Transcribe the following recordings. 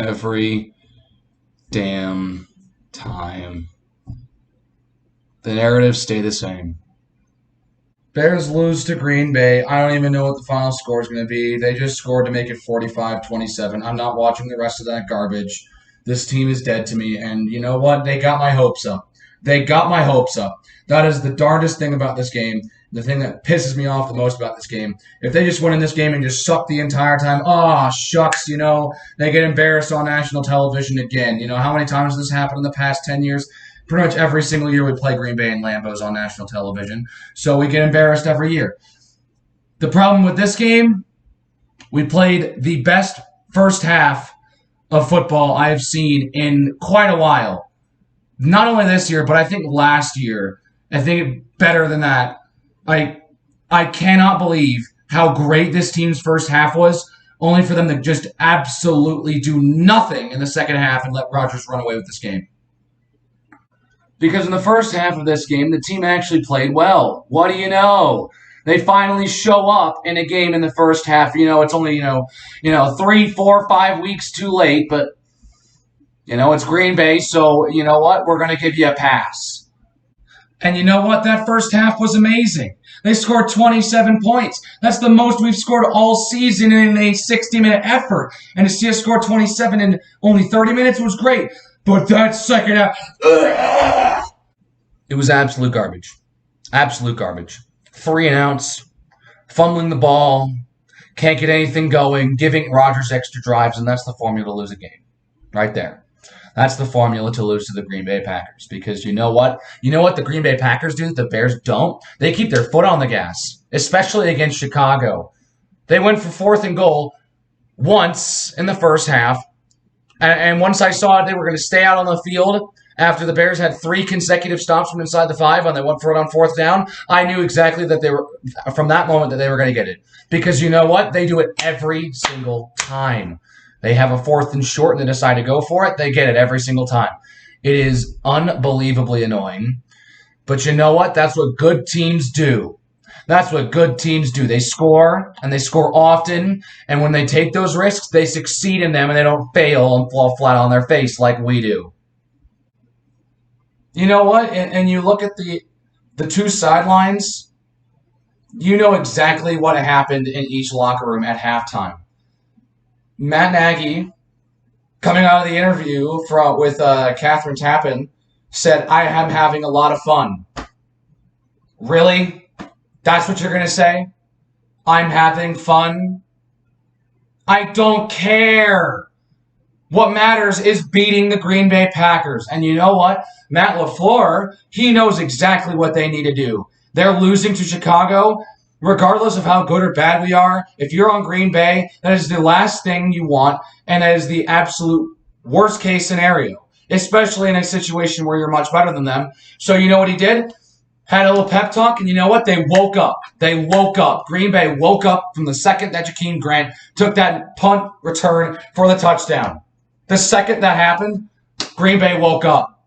every damn time. The narratives stay the same. Bears lose to Green Bay. I don't even know what the final score is going to be. They just scored to make it 45-27. I'm not watching the rest of that garbage. This team is dead to me. And you know what? They got my hopes up. They got my hopes up. That is the darndest thing about this game. The thing that pisses me off the most about this game. If they just win in this game and just suck the entire time, shucks, they get embarrassed on national television again. You know, how many times has this happened in the past 10 years? Pretty much every single year we play Green Bay and Lambos on national television. So we get embarrassed every year. The problem with this game, we played the best first half of football I have seen in quite a while. Not only this year, but I think last year. I think better than that. I cannot believe how great this team's first half was, only for them to just absolutely do nothing in the second half and let Rodgers run away with this game. Because in the first half of this game, the team actually played well. What do you know? They finally show up in a game in the first half. It's only, 3, 4, 5 weeks too late, but, it's Green Bay, so you know what? We're going to give you a pass. And you know what? That first half was amazing. They scored 27 points. That's the most we've scored all season in a 60-minute effort. And to see us score 27 in only 30 minutes was great. But that second half, it was absolute garbage. Absolute garbage. 3 and outs, fumbling the ball, can't get anything going, giving Rodgers extra drives, and that's the formula to lose a game. Right there. That's the formula to lose to the Green Bay Packers. Because you know what? You know what the Green Bay Packers do that the Bears don't? They keep their foot on the gas, especially against Chicago. They went for 4th and goal once in the first half. And once I saw they were going to stay out on the field after the Bears had 3 consecutive stops from inside the 5 and they went for it on 4th down, I knew exactly that they were, from that moment, that they were going to get it. Because you know what? They do it every single time. They have a 4th and short and they decide to go for it. They get it every single time. It is unbelievably annoying. But you know what? That's what good teams do. That's what good teams do. They score, and they score often, and when they take those risks, they succeed in them, and they don't fail and fall flat on their face like we do. You know what? And you look at the 2 sidelines, you know exactly what happened in each locker room at halftime. Matt Nagy, coming out of the interview with Catherine Tappan, said, "I am having a lot of fun." Really? That's what you're going to say? I'm having fun? I don't care. What matters is beating the Green Bay Packers. And you know what? Matt LaFleur, he knows exactly what they need to do. They're losing to Chicago. Regardless of how good or bad we are, if you're on Green Bay, that is the last thing you want, and that is the absolute worst-case scenario, especially in a situation where you're much better than them. So you know what he did? Had a little pep talk, and you know what? They woke up. They woke up. Green Bay woke up from the second that Jakeem Grant took that punt return for the touchdown. The second that happened, Green Bay woke up,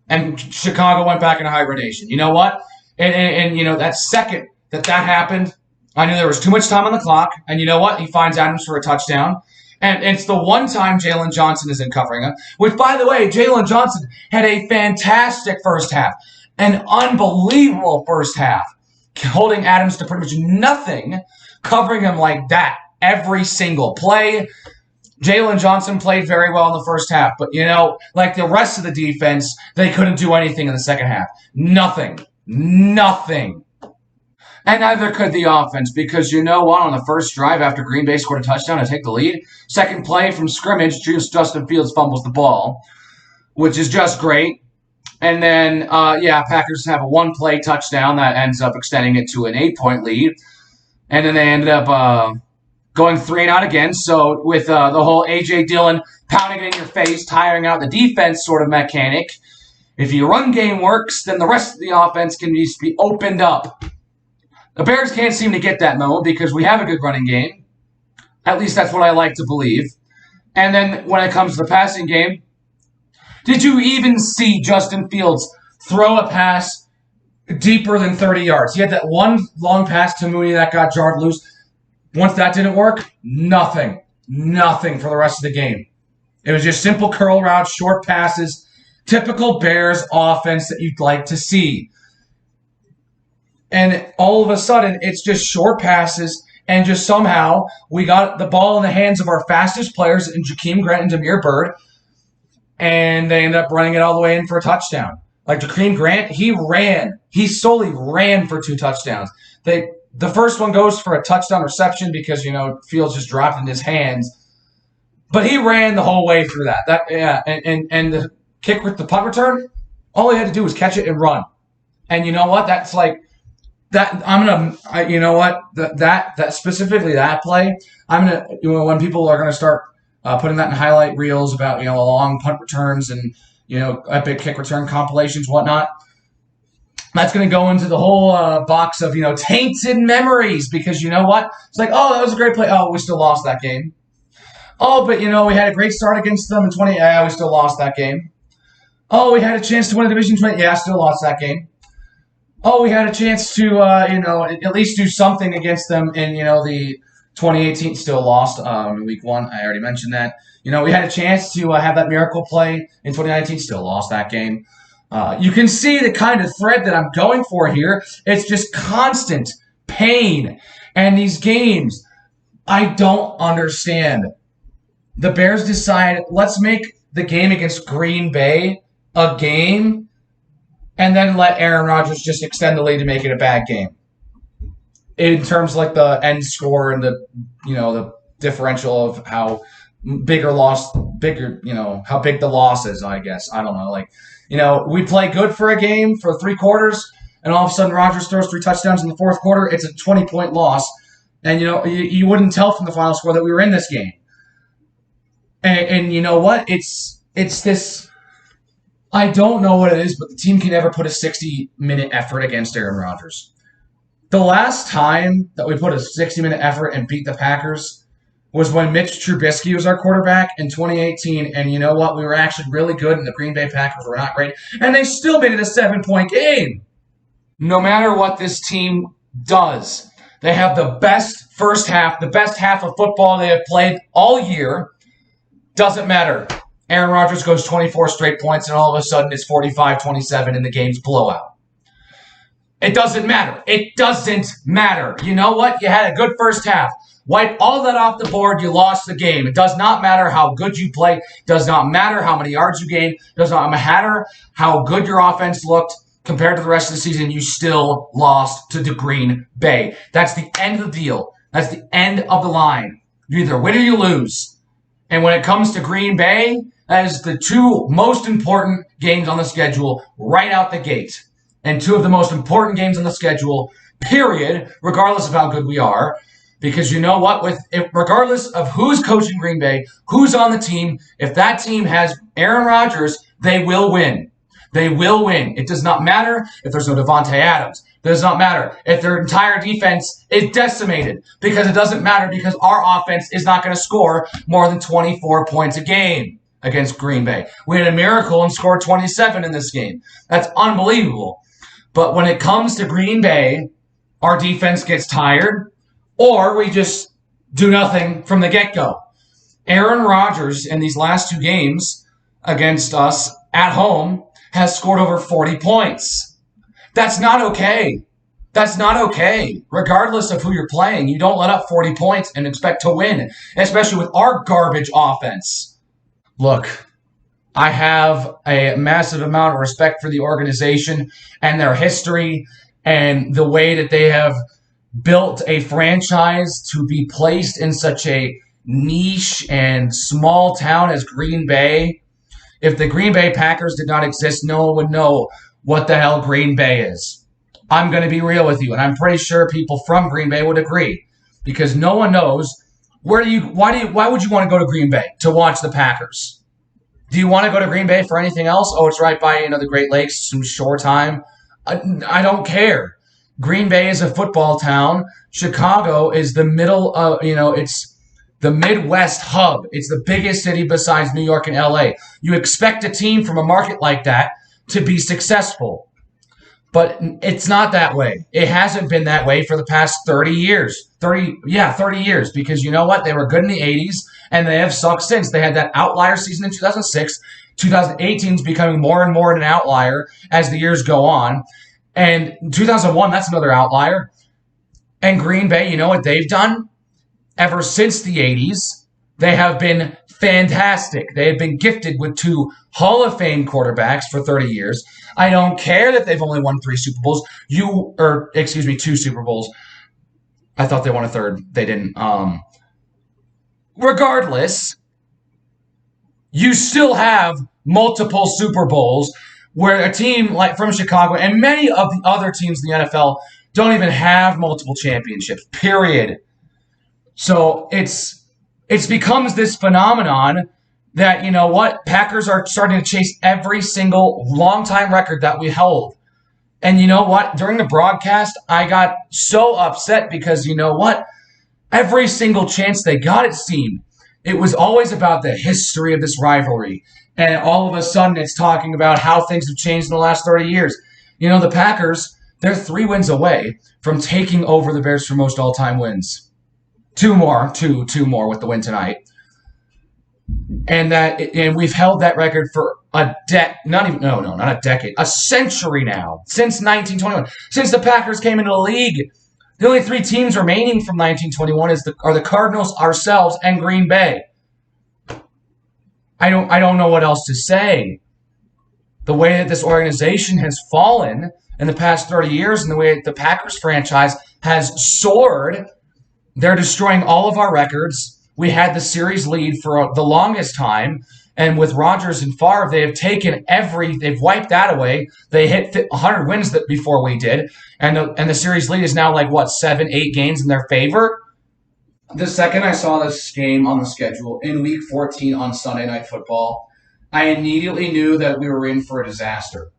and Chicago went back into hibernation. You know what? And that second that happened, I knew there was too much time on the clock, and you know what? He finds Adams for a touchdown, and it's the one time Jalen Johnson isn't covering him, which, by the way, Jalen Johnson had a fantastic first half, an unbelievable first half, holding Adams to pretty much nothing, covering him like that every single play. Jalen Johnson played very well in the first half, but, like the rest of the defense, they couldn't do anything in the second half. Nothing. And neither could the offense, because you know what? On the first drive after Green Bay scored a touchdown to take the lead, second play from scrimmage, Justin Fields fumbles the ball, which is just great. And then, Packers have a 1-play touchdown that ends up extending it to an 8-point lead. And then they ended up going 3 and out again. So with the whole A.J. Dillon pounding it in your face, tiring out the defense sort of mechanic, if your run game works, then the rest of the offense can just be opened up. The Bears can't seem to get that mode because we have a good running game. At least that's what I like to believe. And then when it comes to the passing game, did you even see Justin Fields throw a pass deeper than 30 yards? He had that one long pass to Mooney that got jarred loose. Once that didn't work, nothing for the rest of the game. It was just simple curl routes, short passes, typical Bears offense that you'd like to see. And all of a sudden, it's just short passes, and just somehow we got the ball in the hands of our fastest players in Jakeem Grant and Damiere Byrd, and they end up running it all the way in for a touchdown. Like Jakeem Grant, he solely ran for 2 touchdowns. The first one goes for a touchdown reception because, Fields just dropped in his hands. But he ran the whole way through that. And the kick with the punt return, all he had to do was catch it and run. And you know what? That's like that. That specifically that play. When people are gonna start putting that in highlight reels about long punt returns and epic kick return compilations, whatnot. That's going to go into the whole box of, tainted memories because you know what? It's like, oh, that was a great play. Oh, we still lost that game. Oh, but, we had a great start against them in 20. Yeah, we still lost that game. Oh, we had a chance to win a Division 20. Yeah, still lost that game. Oh, we had a chance to, at least do something against them in, the 2018. Still lost in Week 1. I already mentioned that. We had a chance to have that miracle play in 2019. Still lost that game. You can see the kind of thread that I'm going for here. It's just constant pain. And these games, I don't understand. The Bears decide, let's make the game against Green Bay a game, and then let Aaron Rodgers just extend the lead to make it a bad game. In terms of like the end score and the differential of how how big the loss is, I guess. I don't know. We play good for a game for 3 quarters, and all of a sudden Rodgers throws 3 touchdowns in the 4th quarter. It's a 20-point loss. And, you wouldn't tell from the final score that we were in this game. And you know what? It's this – I don't know what it is, but the team can never put a 60-minute effort against Aaron Rodgers. The last time that we put a 60-minute effort and beat the Packers was when Mitch Trubisky was our quarterback in 2018. And you know what? We were actually really good, and the Green Bay Packers were not great. And they still made it a 7-point game. No matter what this team does, they have the best first half, the best half of football they have played all year. Doesn't matter. Aaron Rodgers goes 24 straight points, and all of a sudden it's 45-27 and the game's blowout. It doesn't matter. It doesn't matter. You know what? You had a good first half. Wipe all that off the board, you lost the game. It does not matter how good you play. It does not matter how many yards you gained. It does not matter how good your offense looked compared to the rest of the season. You still lost to the Green Bay. That's the end of the deal. That's the end of the line. You either win or you lose. And when it comes to Green Bay, that is the 2 most important games on the schedule right out the gate. And 2 of the most important games on the schedule, period, regardless of how good we are. Because you know what? Regardless of who's coaching Green Bay, who's on the team, if that team has Aaron Rodgers, they will win. They will win. It does not matter if there's no Devontae Adams. It does not matter if their entire defense is decimated, because it doesn't matter because our offense is not going to score more than 24 points a game against Green Bay. We had a miracle and scored 27 in this game. That's unbelievable. But when it comes to Green Bay, our defense gets tired, or we just do nothing from the get-go. Aaron Rodgers in these last 2 games against us at home has scored over 40 points. That's not okay. That's not okay. Regardless of who you're playing, you don't let up 40 points and expect to win, especially with our garbage offense. Look, I have a massive amount of respect for the organization and their history and the way that they have built a franchise to be placed in such a niche and small town as Green Bay. If the Green Bay Packers did not exist, no one would know what the hell Green Bay is. I'm going to be real with you, and I'm pretty sure people from Green Bay would agree, because no one knows why would you want to go to Green Bay to watch the Packers? Do you want to go to Green Bay for anything else? Oh, it's right by the Great Lakes, some shore time. I don't care. Green Bay is a football town. Chicago is the middle of, it's the Midwest hub. It's the biggest city besides New York and LA. You expect a team from a market like that to be successful. But it's not that way. It hasn't been that way for the past 30 years. 30 years. Because you know what? They were good in the 80s, and they have sucked since. They had that outlier season in 2006. 2018 is becoming more and more an outlier as the years go on. And 2001, that's another outlier. And Green Bay, you know what they've done? Ever since the 80s, they have been fantastic. They have been gifted with 2 Hall of Fame quarterbacks for 30 years. I don't care that they've only won 3 Super Bowls. 2 Super Bowls. I thought they won a third. They didn't. Regardless, you still have multiple Super Bowls where a team like from Chicago and many of the other teams in the NFL don't even have multiple championships, period. So it becomes this phenomenon that, you know what, Packers are starting to chase every single long-time record that we held. And you know what, during the broadcast, I got so upset because, you know what, every single chance they got, it seemed, it was always about the history of this rivalry. And all of a sudden, it's talking about how things have changed in the last 30 years. You know, the Packers, they're 3 wins away from taking over the Bears for most all-time wins. 2 more with the win tonight. And we've held that record for a century now, since 1921, since the Packers came into the league. The only 3 teams remaining from 1921 are the Cardinals, ourselves, and Green Bay. I don't know what else to say. The way that this organization has fallen in the past 30 years and the way that the Packers franchise has soared, they're destroying all of our records. We had the series lead for the longest time, and with Rodgers and Favre, they've wiped that away. They hit 100 wins before we did, and the series lead is now 7-8 games in their favor. The second I saw this game on the schedule in Week 14 on Sunday Night Football, I immediately knew that we were in for a disaster,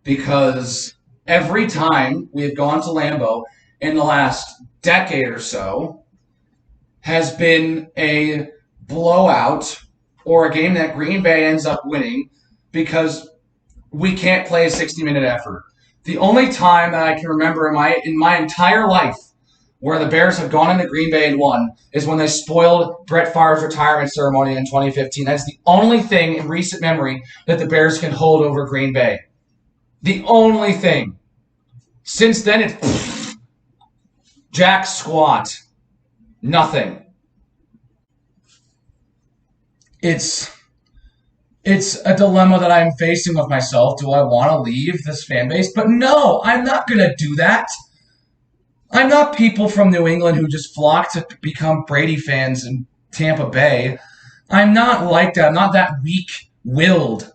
because every time we have gone to Lambeau in the last decade or so has been a blowout or a game that Green Bay ends up winning because we can't play a 60-minute effort. The only time that I can remember in my entire life where the Bears have gone into Green Bay and won is when they spoiled Brett Favre's retirement ceremony in 2015. That's the only thing in recent memory that the Bears can hold over Green Bay. The only thing. Since then, it's jack squat. Nothing. It's a dilemma that I'm facing with myself. Do I want to leave this fan base? But no, I'm not going to do that. I'm not people from New England who just flock to become Brady fans in Tampa Bay. I'm not like that. I'm not that weak-willed.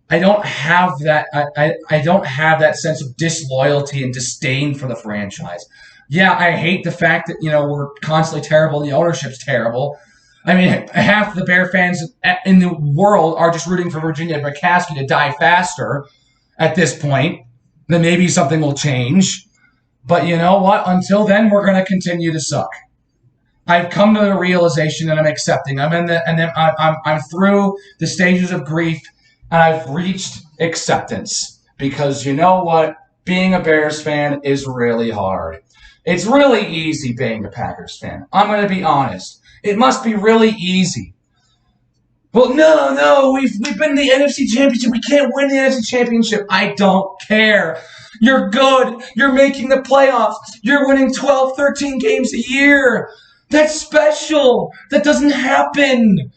I don't have that. I don't have that sense of disloyalty and disdain for the franchise. Yeah, I hate the fact that we're constantly terrible. The ownership's terrible. I mean, half the Bear fans in the world are just rooting for Virginia McCaskey to die faster at this point. Then maybe something will change. But you know what? Until then, we're going to continue to suck. I've come to the realization that I'm accepting. I'm through the stages of grief, and I've reached acceptance. Because you know what? Being a Bears fan is really hard. It's really easy being a Packers fan. I'm going to be honest. It must be really easy. Well, no, we've been in the NFC Championship. We can't win the NFC Championship. I don't care. You're good. You're making the playoffs. You're winning 12, 13 games a year. That's special. That doesn't happen.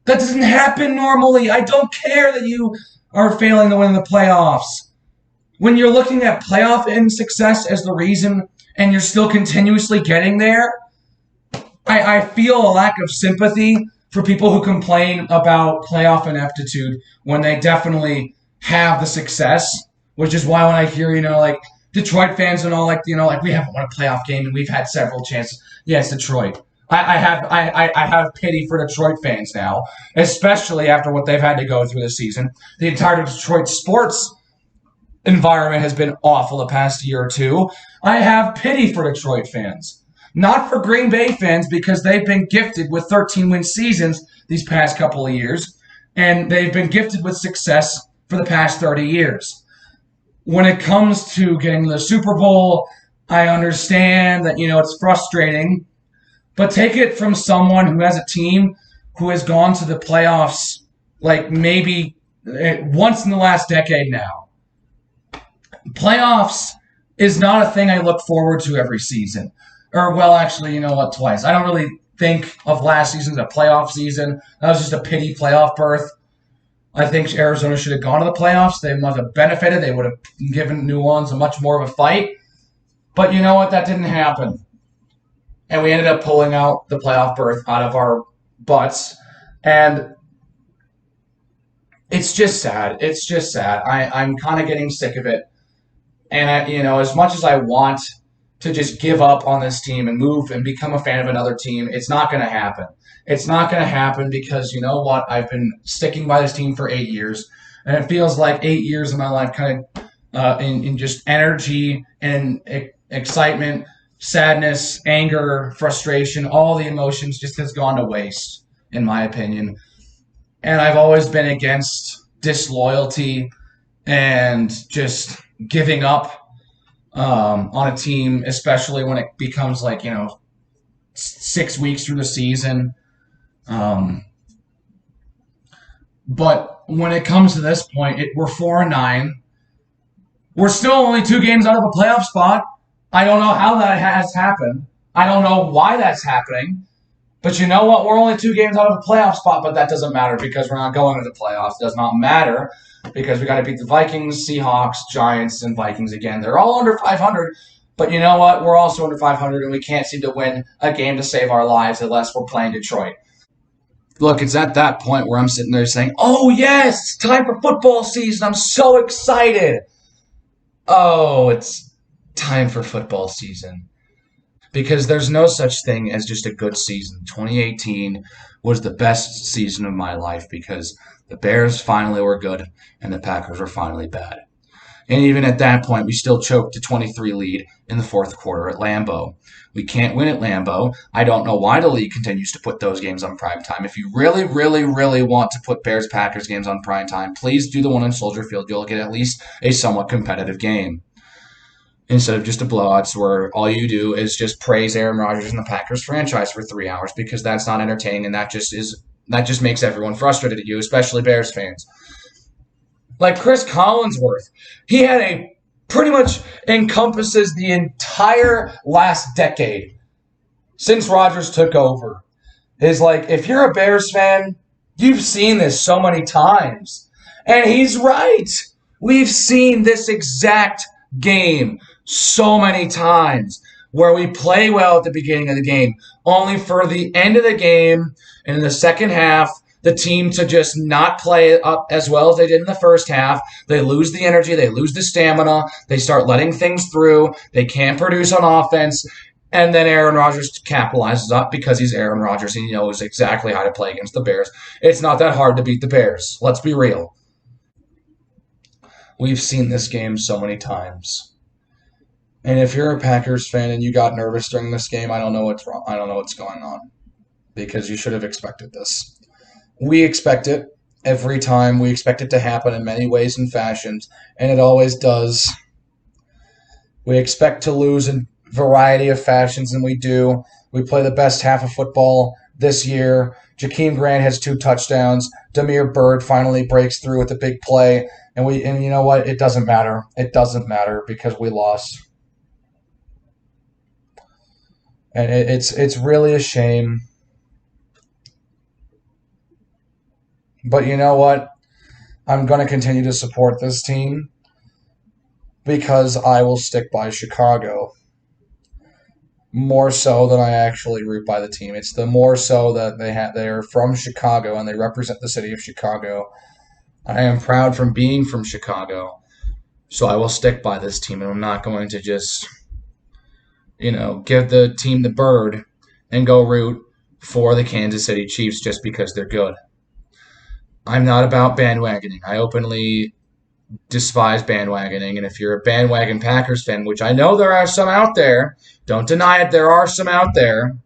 That doesn't happen normally. I don't care that you are failing to win the playoffs. When you're looking at playoff end success as the reason and you're still continuously getting there, I feel a lack of sympathy for people who complain about playoff ineptitude when they definitely have the success, which is why when I hear, Detroit fans and all, we haven't won a playoff game and we've had several chances. Yes, Detroit. I have pity for Detroit fans now, especially after what they've had to go through this season. The entire Detroit sports environment has been awful the past year or two. I have pity for Detroit fans. Not for Green Bay fans, because they've been gifted with 13-win seasons these past couple of years, and they've been gifted with success for the past 30 years. when it comes to getting the Super Bowl, I understand that, it's frustrating, but take it from someone who has a team who has gone to the playoffs like maybe once in the last decade now. Playoffs is not a thing I look forward to every season. Or, well, actually, you know what, twice. I don't really think of last season as a playoff season. That was just a pity playoff berth. I think Arizona should have gone to the playoffs. They must have benefited. They would have given New Orleans a much more of a fight. But you know what? That didn't happen. And we ended up pulling out the playoff berth out of our butts. And it's just sad. It's just sad. I'm kind of getting sick of it. And, as much as I want to just give up on this team and move and become a fan of another team, it's not going to happen. It's not going to happen because, you know what? I've been sticking by this team for 8 years. And it feels like 8 years of my life kind of in just energy and excitement, sadness, anger, frustration, all the emotions just has gone to waste, in my opinion. And I've always been against disloyalty and just giving up on a team, especially when it becomes 6 weeks through the season. But when it comes to this point, we're 4-9. We're still only 2 games out of a playoff spot. I don't know how that has happened. I don't know why that's happening. But you know what? We're only 2 games out of a playoff spot, but that doesn't matter because we're not going to the playoffs. It does not matter because we got to beat the Vikings, Seahawks, Giants, and Vikings again. They're all under 500, but you know what? We're also under 500, and we can't seem to win a game to save our lives unless we're playing Detroit. Look, it's at that point where I'm sitting there saying, oh, yes, it's time for football season. I'm so excited. Oh, it's time for football season. Because there's no such thing as just a good season. 2018 was the best season of my life because the Bears finally were good and the Packers were finally bad. And even at that point, we still choked a 23 lead in the fourth quarter at Lambeau. We can't win at Lambeau. I don't know why the league continues to put those games on primetime. If you really, really, really want to put Bears-Packers games on primetime, please do the one on Soldier Field. You'll get at least a somewhat competitive game, instead of just a blowout where all you do is just praise Aaron Rodgers and the Packers franchise for 3 hours, because that's not entertaining and that just makes everyone frustrated at you, especially Bears fans. Like Chris Collinsworth, he had pretty much encompasses the entire last decade since Rodgers took over. Is like, if you're a Bears fan, you've seen this so many times. And he's right. We've seen this exact game so many times where we play well at the beginning of the game, only for the end of the game and in the second half, the team to just not play up as well as they did in the first half. They lose the energy, they lose the stamina, they start letting things through, they can't produce on offense, and then Aaron Rodgers capitalizes up because he's Aaron Rodgers and he knows exactly how to play against the Bears. It's not that hard to beat the Bears. Let's be real. We've seen this game so many times. And if you're a Packers fan and you got nervous during this game, I don't know what's wrong. I don't know what's going on, because you should have expected this. We expect it every time. We expect it to happen in many ways and fashions, and it always does. We expect to lose in a variety of fashions, and we do. We play the best half of football this year. Jakeem Grant has 2 touchdowns. Damiere Byrd finally breaks through with a big play. And you know what? It doesn't matter. It doesn't matter because we lost. And it's really a shame. But you know what? I'm going to continue to support this team because I will stick by Chicago more so than I actually root by the team. It's the more so that they are from Chicago and they represent the city of Chicago. I am proud from being from Chicago, so I will stick by this team, and I'm not going to just, give the team the bird and go root for the Kansas City Chiefs just because they're good. I'm not about bandwagoning. I openly despise bandwagoning, and if you're a bandwagon Packers fan, which I know there are some out there, don't deny it, there are some out there,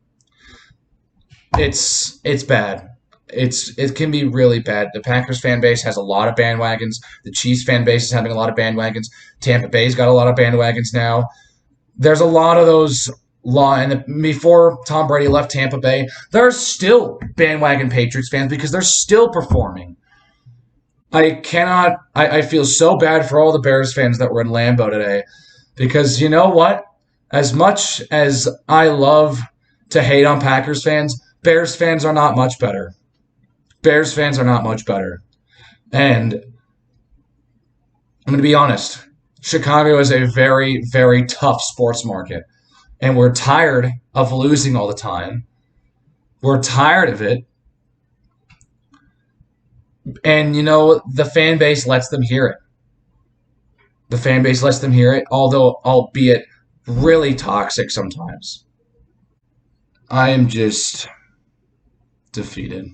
it's bad. it can be really bad. The Packers fan base has a lot of bandwagons. The Chiefs fan base is having a lot of bandwagons. Tampa Bay's got a lot of bandwagons now. There's a lot of those and before Tom Brady left Tampa Bay, there's still bandwagon Patriots fans because they're still performing. I feel so bad for all the Bears fans that were in Lambeau today because you know what? As much as I love to hate on Packers fans, Bears fans are not much better. Bears fans are not much better. And I'm going to be honest. Chicago is a very, very tough sports market. And we're tired of losing all the time. We're tired of it. And, the fan base lets them hear it. The fan base lets them hear it, albeit really toxic sometimes. I am just defeated.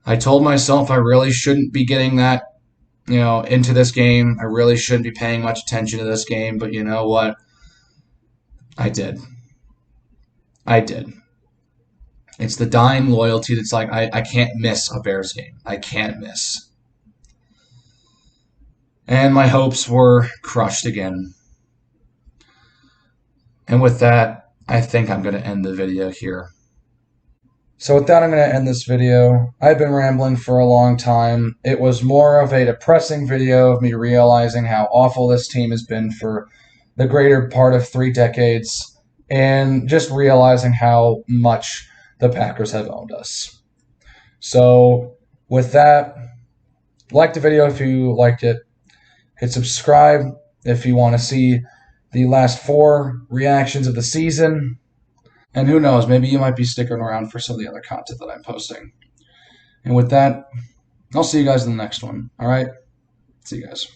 I told myself I really shouldn't be getting that, into this game. I really shouldn't be paying much attention to this game, but you know what? I did. It's the dying loyalty that's like, I can't miss a Bears game. I can't miss. And my hopes were crushed again. And with that, I think I'm going to end the video here. So with that, I'm going to end this video. I've been rambling for a long time. It was more of a depressing video of me realizing how awful this team has been for the greater part of 3 decades and just realizing how much the Packers have owned us. So with that, like the video if you liked it. Hit subscribe if you want to see the last 4 reactions of the season. And who knows, maybe you might be sticking around for some of the other content that I'm posting. And with that, I'll see you guys in the next one. All right? See you guys.